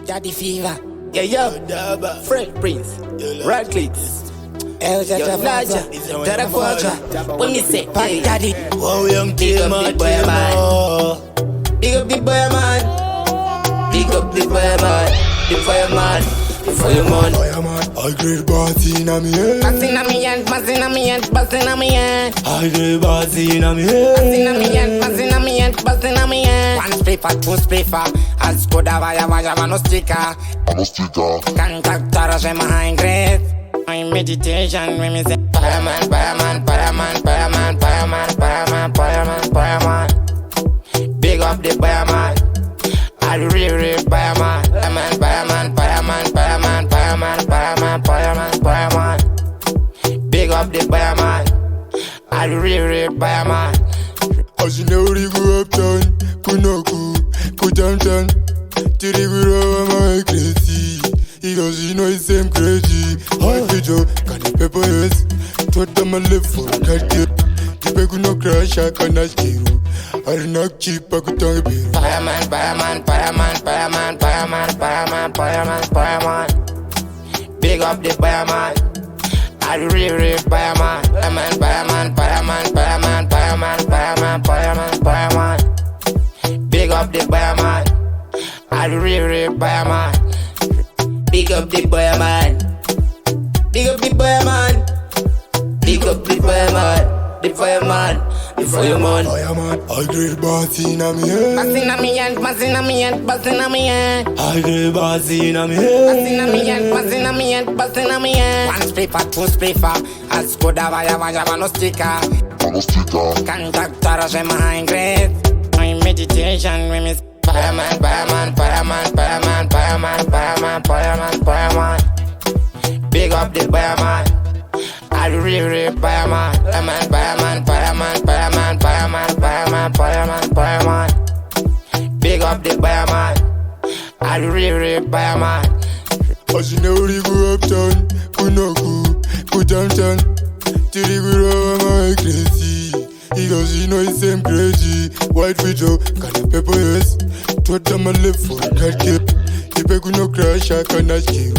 Daddy fever. Yeah, yo. Fresh Prince. Red clicks. Yo, Naja. Dada Quadra. When you say, Daddy. Wow, young Big up the Boyaman. Big up the Boyaman. Big up the Boyaman. The fireman. The fireman. I great party in a me head. Passing a me hand, passing a me hand, passing a me hand. I great party in a me head. Passing a me hand, passing a me hand, passing a me hand. One splifer, two splifer. Al Skoda vaya, no sticker. Contact Taras when my high grade. My meditation when me say fireman, fireman, fireman, fireman, fireman, fireman, fireman, fireman. Big up the fireman. I'll real fireman. Fireman, fireman, fireman, fireman, fireman, fireman, fireman, fireman. Big up the fireman. I'll real fireman. As you know, we go uptown, go downtown. To the groove, my crazy. Because you know it's same crazy. High video, can you pepper yes? Thought them a live for a cat kid. The bag no crash, I cannot steal. I not cheap, I could tell you. Fireman, fireman, fireman, fireman, fireman, fireman, fireman, fireman. Big up the fireman. I'll real fireman. Fireman, fireman, fireman, fireman, fireman, fireman, fireman, fireman. Big up the fireman. I'll real fireman. Big up the Boyaman. Big up the Boyaman. Big up the Boyaman. The fireman. The fireman. I great party in a me head. Passing a me hand, passing a me hand, passing a me hand. I great party in a me head. Passing a me hand, passing a me hand, passing a me hand. One splifer, two splifer. Al Skoda vaya, no sticker. Contact Taras when my high grade. My meditation when me say fireman, fireman, fireman, fireman, fireman, fireman, fireman, fireman. Big up the fireman. I'll real fireman. Fireman, fireman, fireman, fireman, fireman, fireman, fireman, fireman. Big up the fireman. I'll real fireman. As you know, we go uptown, go downtown. To the groove, my crazy. Because you know it's same crazy. White video, can you pepper yes? Thought them a live for a cat kid. The bag no crash, I cannot steal.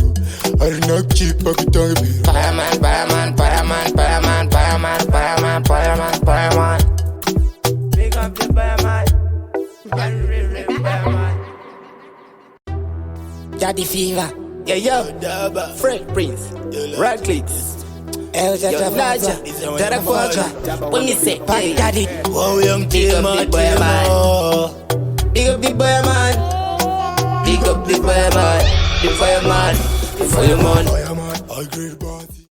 I not cheap, I could tell you. Fireman, fireman, fireman, fireman, fireman, fireman, fireman, fireman. Big up the fireman. I'll real fireman. Daddy fever. Yeah, yo. Fresh Prince. Red clicks. Yo, Naja. Dada Quadra. When you say, Daddy. Wow, young Big up the Boyaman. Big up the Boyaman. Big up the Boyaman. The fireman. The fireman. I great party.